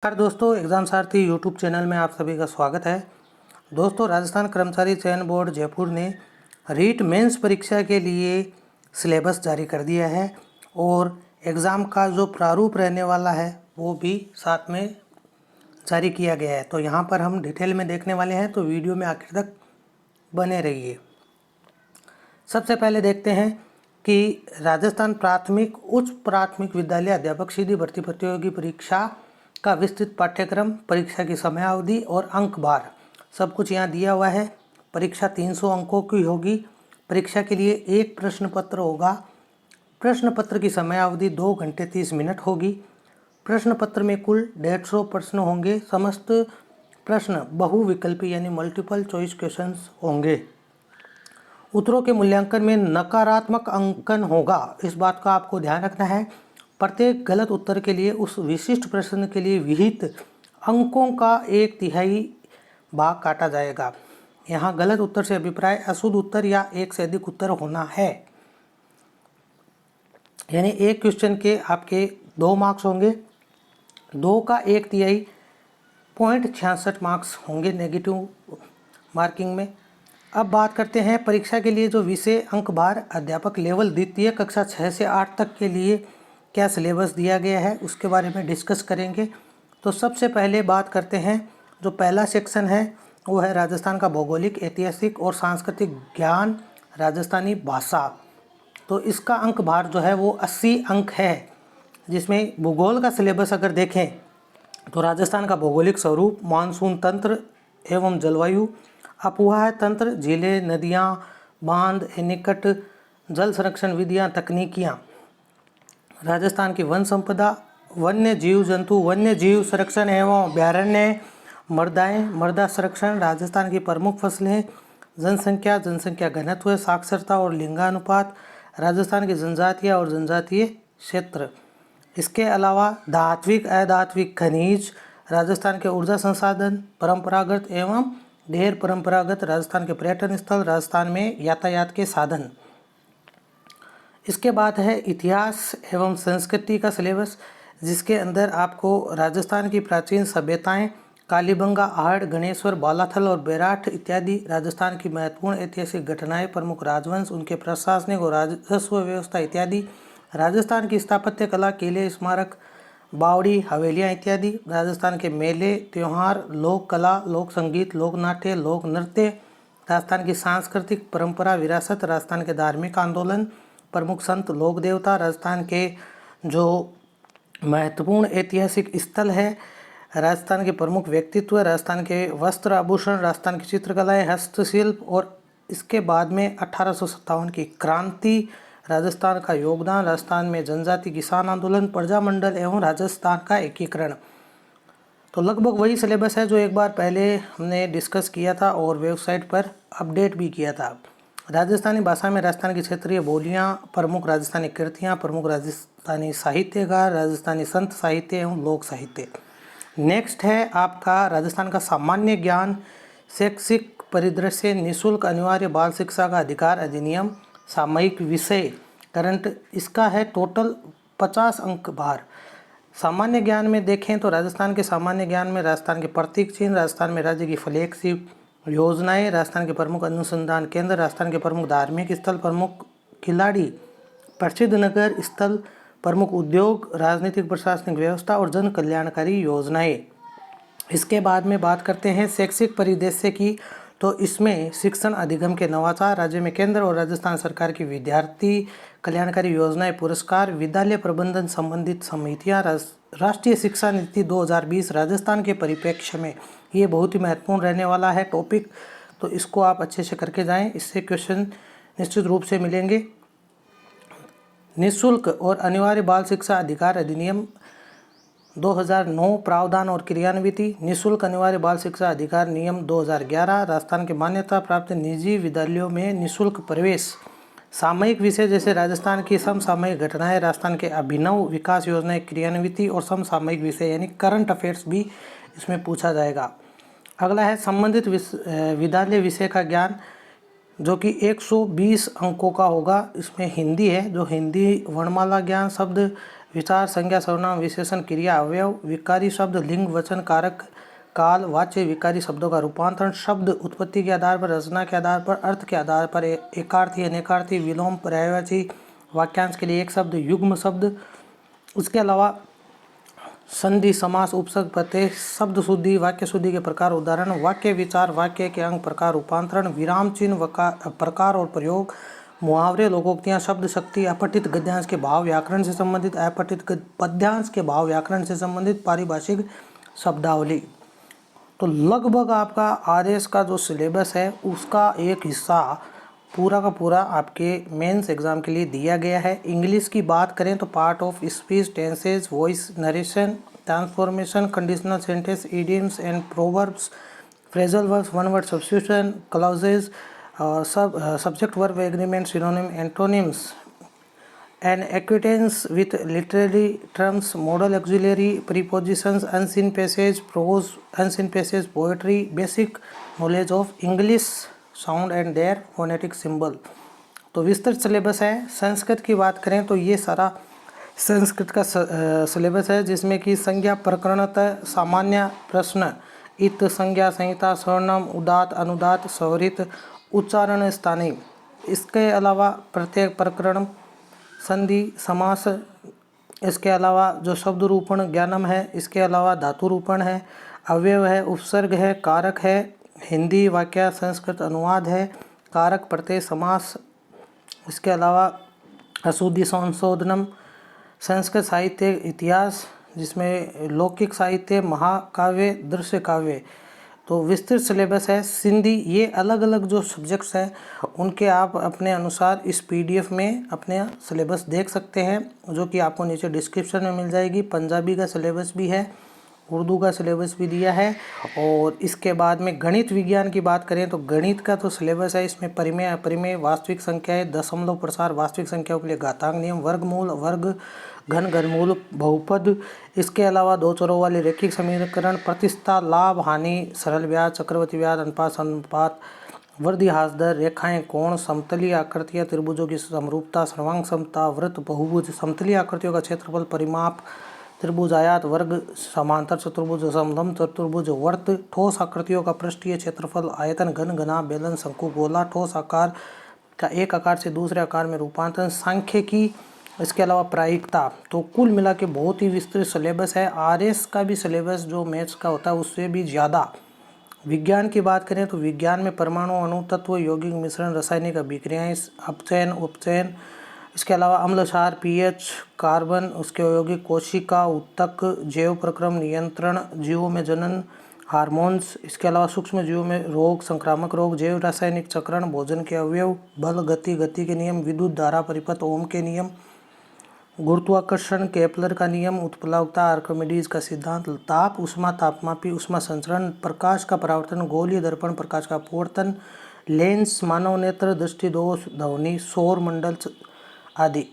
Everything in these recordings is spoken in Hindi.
नमस्कार दोस्तों, एग्ज़ाम सारथी यूट्यूब चैनल में आप सभी का स्वागत है। दोस्तों, राजस्थान कर्मचारी चयन बोर्ड जयपुर ने रीट मेंस परीक्षा के लिए सिलेबस जारी कर दिया है और एग्ज़ाम का जो प्रारूप रहने वाला है वो भी साथ में जारी किया गया है। तो यहाँ पर हम डिटेल में देखने वाले हैं, तो वीडियो में आखिर तक बने रहिए। सबसे पहले देखते हैं कि राजस्थान प्राथमिक उच्च प्राथमिक विद्यालय अध्यापक सीधी भर्ती प्रतियोगी परीक्षा का विस्तृत पाठ्यक्रम, परीक्षा की समयावधि और अंक भार सब कुछ यहाँ दिया हुआ है। परीक्षा 300 अंकों की होगी। परीक्षा के लिए एक प्रश्न पत्र होगा। प्रश्न पत्र की समयावधि 2 घंटे 30 मिनट होगी। प्रश्न पत्र में कुल 150 प्रश्न होंगे। समस्त प्रश्न बहुविकल्पी यानी मल्टीपल चॉइस क्वेश्चंस होंगे। उत्तरों के मूल्यांकन में नकारात्मक अंकन होगा, इस बात का आपको ध्यान रखना है। प्रत्येक गलत उत्तर के लिए उस विशिष्ट प्रश्न के लिए विहित अंकों का 1/3 भाग काटा जाएगा। यहाँ गलत उत्तर से अभिप्राय अशुद्ध उत्तर या एक से अधिक उत्तर होना है। यानी एक क्वेश्चन के आपके 2 मार्क्स होंगे, 2 का 1/3 0.66 मार्क्स होंगे नेगेटिव मार्किंग में। अब बात करते हैं परीक्षा के लिए जो विषय अंक भार अध्यापक लेवल द्वितीय कक्षा 6 से 8 तक के लिए क्या सिलेबस दिया गया है उसके बारे में डिस्कस करेंगे। तो सबसे पहले बात करते हैं, जो पहला सेक्शन है वो है राजस्थान का भौगोलिक, ऐतिहासिक और सांस्कृतिक ज्ञान, राजस्थानी भाषा। तो इसका अंक भार जो है वो 80 अंक है, जिसमें भूगोल का सिलेबस अगर देखें तो राजस्थान का भौगोलिक स्वरूप, मानसून तंत्र एवं जलवायु, अपवाह तंत्र, झीलें, नदियाँ, बांध, निकट जल संरक्षण विधियाँ, तकनीकियाँ, राजस्थान की वन संपदा, वन्य जीव जंतु, वन्य जीव संरक्षण एवं अभ्यारण्य, मृदा संरक्षण, राजस्थान की प्रमुख फसलें, जनसंख्या, जनसंख्या घनत्व, साक्षरता और लिंगानुपात, राजस्थान की जनजातियाँ और जनजातीय क्षेत्र। इसके अलावा धात्विक अधात्विक खनिज, राजस्थान के ऊर्जा संसाधन, परंपरागत एवं गैर परंपरागत, राजस्थान के पर्यटन स्थल, राजस्थान में यातायात के साधन। इसके बाद है इतिहास एवं संस्कृति का सिलेबस, जिसके अंदर आपको राजस्थान की प्राचीन सभ्यताएं, कालीबंगा, आहड़, गणेश्वर, बालाथल और बेराठ इत्यादि, राजस्थान की महत्वपूर्ण ऐतिहासिक घटनाएं, प्रमुख राजवंश, उनके प्रशासनिक और राजस्व व्यवस्था इत्यादि, राजस्थान की स्थापत्य कला, किले, स्मारक, बावड़ी, हवेलियाँ इत्यादि, राजस्थान के मेले, त्यौहार, लोक कला, लोक संगीत, लोक नाट्य, लोक नृत्य, राजस्थान की सांस्कृतिक परंपरा विरासत, राजस्थान के धार्मिक आंदोलन, प्रमुख संत, लोक देवता, राजस्थान के जो महत्वपूर्ण ऐतिहासिक स्थल है, राजस्थान के प्रमुख व्यक्तित्व, राजस्थान के वस्त्र आभूषण, राजस्थान की चित्रकलाएं, हस्तशिल्प, और इसके बाद में 1857 की क्रांति, राजस्थान का योगदान, राजस्थान में जनजाति किसान आंदोलन, प्रजामंडल एवं राजस्थान का एकीकरण। तो लगभग वही सिलेबस है जो एक बार पहले हमने डिस्कस किया था और वेबसाइट पर अपडेट भी किया था। राजस्थानी भाषा में राजस्थान की क्षेत्रीय बोलियाँ, प्रमुख राजस्थानी कृतियाँ, प्रमुख राजस्थानी साहित्यकार, राजस्थानी संत साहित्य एवं लोक साहित्य। नेक्स्ट है आपका राजस्थान का सामान्य ज्ञान, शैक्षिक परिदृश्य, निःशुल्क अनिवार्य बाल शिक्षा का अधिकार अधिनियम, सामयिक विषय करंट। इसका है टोटल 50 अंक भार। सामान्य ज्ञान में देखें तो राजस्थान के सामान्य ज्ञान में राजस्थान के प्रतीक चिन्ह, राजस्थान में राज्य की फ्लैगशिप योजनाएं, राजस्थान के प्रमुख अनुसंधान केंद्र, राजस्थान के प्रमुख धार्मिक स्थल, प्रमुख खिलाड़ी, प्रसिद्ध नगर स्थल, प्रमुख उद्योग, राजनीतिक प्रशासनिक व्यवस्था और जन कल्याणकारी योजनाएं। इसके बाद में बात करते हैं शैक्षिक परिदृश्य की, तो इसमें शिक्षण अधिगम के नवाचार, राज्य में केंद्र और राजस्थान सरकार की विद्यार्थी कल्याणकारी योजनाएं, पुरस्कार, विद्यालय प्रबंधन संबंधित समितियां, राष्ट्रीय शिक्षा नीति 2020 राजस्थान के परिप्रेक्ष्य में। ये बहुत ही महत्वपूर्ण रहने वाला है टॉपिक, तो इसको आप अच्छे से करके जाएं, इससे क्वेश्चन निश्चित रूप से मिलेंगे। निःशुल्क और अनिवार्य बाल शिक्षा अधिकार अधिनियम 2009 प्रावधान और क्रियान्विति, निःशुल्क अनिवार्य बाल शिक्षा अधिकार नियम 2011, राजस्थान के मान्यता प्राप्त निजी विद्यालयों में निःशुल्क प्रवेश, सामयिक विषय जैसे राजस्थान की समसामयिक घटनाएं, राजस्थान के अभिनव विकास योजनाएं क्रियान्विति और समसामयिक विषय यानी करंट अफेयर्स भी इसमें पूछा जाएगा। अगला है संबंधित विद्यालय विषय का ज्ञान, जो कि 120 अंकों का होगा। इसमें हिंदी है, जो हिंदी वर्णमाला ज्ञान, शब्द विचार, संज्ञा, सर्वनाम, विशेषण, क्रिया, अवयव, विकारी शब्द, लिंग, वचन, कारक, काल, वाच्य, विकारी शब्दों का रूपांतरण, शब्द उत्पत्ति के आधार पर, रचना के आधार पर, अर्थ के आधार पर, एकार्थी, अनेकार्थी, विलोम, पर्यायवाची, वाक्यांश के लिए एक शब्द, युग्म शब्द। उसके अलावा संधि, समास, उपसर्ग, प्रत्यय, शब्द शुद्धि, वाक्य शुद्धि के प्रकार, उदाहरण, वाक्य विचार, वाक्य के अंग, प्रकार, रूपांतरण, विराम चिन्ह, प्रकार और प्रयोग, मुहावरे, लोकोक्तियाँ, शब्द शक्ति, अपठित गद्यांश के भाव व्याकरण से संबंधित, अपठित पद्यांश के भाव व्याकरण से संबंधित, पारिभाषिक शब्दावली। तो लगभग आपका आरएस का जो सिलेबस है उसका एक हिस्सा पूरा का पूरा आपके मेंस एग्जाम के लिए दिया गया है। इंग्लिश की बात करें तो part of speech, tenses, voice, narration, transformation, conditional sentence, idioms and proverbs, phrasal verbs, one word substitution, clauses, subject verb agreement, synonym, antonyms and acquaintance with literary terms, modal auxiliary prepositions, unseen passage, prose, unseen passage, poetry, basic knowledge of English sound and their phonetic symbol। तो विस्तृत सिलेबस है। संस्कृत की बात करें तो ये सारा संस्कृत का सिलेबस है, जिसमें कि संज्ञा, प्रकरणतः, सामान्य, प्रश्न, इत, संज्ञा, संहिता, सर्वनाम, उदात्त, अनुदात्त, स्वरित, उच्चारण, स्थानीय। इसके अलावा प्रत्येक प्रकरण, संधि, समास, इसके अलावा जो शब्द रूपण, ज्ञानम है, इसके अलावा धातु रूपण है, अवयव है, उपसर्ग है, कारक है, हिंदी वाक्य संस्कृत अनुवाद है, कारक, प्रत्यय, समास, इसके अलावा अशुद्धि संशोधनम, संस्कृत साहित्य इतिहास, जिसमें लौकिक साहित्य, महाकाव्य, दृश्य काव्य। तो विस्तृत सिलेबस है। सिंधी, ये अलग अलग जो सब्जेक्ट्स हैं उनके आप अपने अनुसार इस पीडीएफ में अपने सिलेबस देख सकते हैं, जो कि आपको नीचे डिस्क्रिप्शन में मिल जाएगी। पंजाबी का सिलेबस भी है, उर्दू का सिलेबस भी दिया है। और इसके बाद में गणित विज्ञान की बात करें तो गणित का तो सिलेबस है, इसमें परिमेय, अपरिमेय, वास्तविक संख्याएं, दशमलव प्रसार, वास्तविक संख्याओं के लिए घातांक नियम, वर्गमूल, वर्ग, घन, घनमूल, बहुपद, इसके अलावा दो चरों वाले रैखिक समीकरण, प्रतिष्ठा, लाभ, हानि, सरल ब्याज, चक्रवृद्धि ब्याज, अनुपात, वृद्धि, ह्रास दर, रेखाएं, कोण, समतलीय आकृतियां, त्रिभुजों की समरूपता, सर्वांग समता, वृत्त, बहुभुज, समतलीय आकृतियों का क्षेत्रफल, परिमाप, त्रिभुज, आयत, वर्ग, समांतर चतुर्भुज, समलंब चतुर्भुज, वर्त, ठोस आकृतियों का पृष्ठीय क्षेत्रफल, आयतन, घन, घना, बेलन, शंकु, गोला, ठोस आकार का एक आकार से दूसरे आकार में रूपांतरण, सांख्यिकी, इसके अलावा प्रायिकता। तो कुल मिला के बहुत ही विस्तृत सिलेबस है। आरएस का भी सिलेबस जो मैथ्स का होता है उससे भी ज़्यादा। विज्ञान की बात करें तो विज्ञान में परमाणु, अणु, तत्व, यौगिक मिश्रण, रासायनिक अभिक्रियाएं, अपचयन, उपचयन, इसके अलावा अम्ल क्षार, पीएच, कार्बन, उसके यौगिक, कोशिका, ऊतक, जैव प्रक्रम, नियंत्रण, जीवों में जनन, हार्मोन्स, इसके अलावा सूक्ष्म जीवों में रोग, संक्रामक रोग, जैव रासायनिक चक्रण, भोजन के अवयव, बल, गति, गति के नियम, विद्युत धारा, परिपथ, ओम के नियम, गुरुत्वाकर्षण, केपलर का नियम, उत्प्लावकता, आर्किमिडीज का सिद्धांत, ताप, उष्मा, तापमापी, उष्मा संचरण, प्रकाश का परावर्तन, गोलीय दर्पण, प्रकाश का अपवर्तन, लेंस, मानव नेत्र, दृष्टि दोष, ध्वनि, सौर मंडल आदि।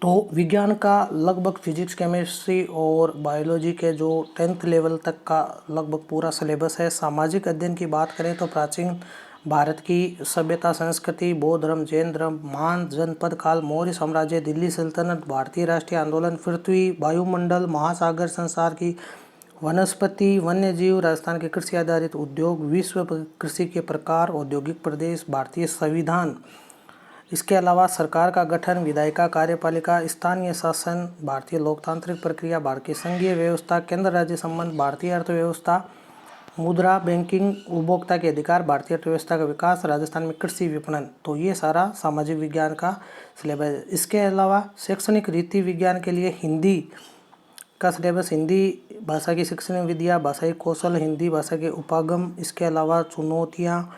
तो विज्ञान का लगभग फिजिक्स, केमिस्ट्री और बायोलॉजी के जो 10th लेवल तक का लगभग पूरा सिलेबस है। सामाजिक अध्ययन की बात करें तो प्राचीन भारत की सभ्यता, संस्कृति, बौद्ध धर्म, जैन धर्म, महान जनपद काल, मौर्य साम्राज्य, दिल्ली सल्तनत, भारतीय राष्ट्रीय आंदोलन, पृथ्वी, वायुमंडल, महासागर, संसार की वनस्पति, वन्य जीव, राजस्थान के कृषि आधारित उद्योग, विश्व कृषि के प्रकार, औद्योगिक प्रदेश, भारतीय संविधान, इसके अलावा सरकार का गठन, विधायिका, कार्यपालिका, स्थानीय शासन, भारतीय लोकतांत्रिक प्रक्रिया, भारतीय संघीय व्यवस्था, केंद्र राज्य संबंध, भारतीय अर्थव्यवस्था, मुद्रा, बैंकिंग, उपभोक्ता के अधिकार, भारतीय अर्थव्यवस्था का विकास, राजस्थान में कृषि विपणन। तो ये सारा सामाजिक विज्ञान का सिलेबस है। इसके अलावा शैक्षणिक रीति विज्ञान के लिए हिंदी का सिलेबस, हिंदी भाषा की शिक्षण विधियाँ, भाषाई कौशल, हिंदी भाषा के उपागम, इसके अलावा चुनौतियाँ,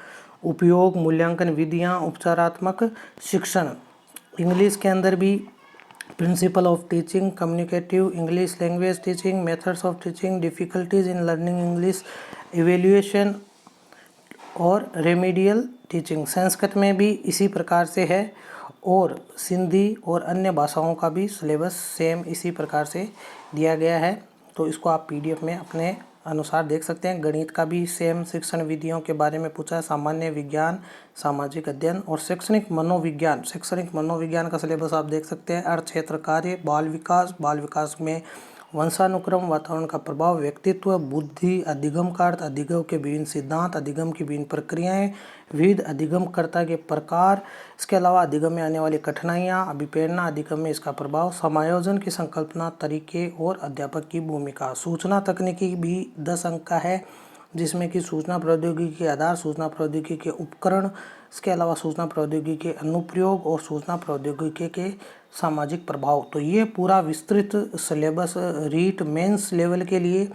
उपयोग, मूल्यांकन विधियाँ, उपचारात्मक शिक्षण। इंग्लिश के अंदर भी principle of teaching, communicative English, language teaching, methods of teaching, difficulties in learning English, evaluation और रेमेडियल टीचिंग। संस्कृत में भी इसी प्रकार से है और सिंधी और अन्य भाषाओं का भी सिलेबस सेम इसी प्रकार से दिया गया है। तो इसको आप पीडीएफ में अपने अनुसार देख सकते हैं। गणित का भी सेम शिक्षण विधियों के बारे में पूछा है, सामान्य विज्ञान, सामाजिक अध्ययन और शैक्षणिक मनोविज्ञान। शैक्षणिक मनोविज्ञान का सिलेबस आप देख सकते हैं। अर्थ क्षेत्र कार्य, बाल विकास में वंशानुक्रम, वातावरण का प्रभाव, व्यक्तित्व, बुद्धि, अधिगम का अर्थ, अधिगम के विभिन्न सिद्धांत, अधिगम की विभिन्न प्रक्रियाएं, विविध अधिगमकर्ता के प्रकार, इसके अलावा अधिगम में आने वाली कठिनाइयां, अभिप्रेरणा, अधिगम में इसका प्रभाव, समायोजन की संकल्पना, तरीके और अध्यापक की भूमिका। सूचना तकनीकी भी 10 अंक का है, जिसमें कि सूचना प्रौद्योगिकी के आधार, सूचना प्रौद्योगिकी के उपकरण, इसके अलावा सूचना प्रौद्योगिकी के अनुप्रयोग और सूचना प्रौद्योगिकी के सामाजिक प्रभाव। तो ये पूरा विस्तृत सिलेबस रीट मेंस लेवल के लिए।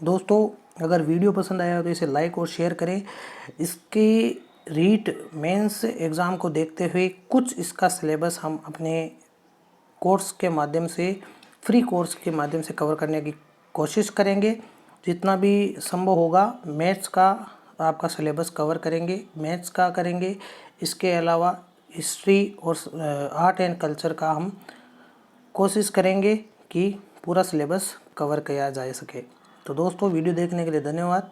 दोस्तों अगर वीडियो पसंद आया हो तो इसे लाइक और शेयर करें। इसके रीट मेंस एग्ज़ाम को देखते हुए कुछ इसका सिलेबस हम अपने कोर्स के माध्यम से, फ्री कोर्स के माध्यम से कवर करने की कोशिश करेंगे। जितना भी संभव होगा मैथ्स का आपका सिलेबस कवर करेंगे, मैथ्स का करेंगे। इसके अलावा हिस्ट्री और आर्ट एंड कल्चर का हम कोशिश करेंगे कि पूरा सिलेबस कवर किया जा सके। तो दोस्तों वीडियो देखने के लिए धन्यवाद।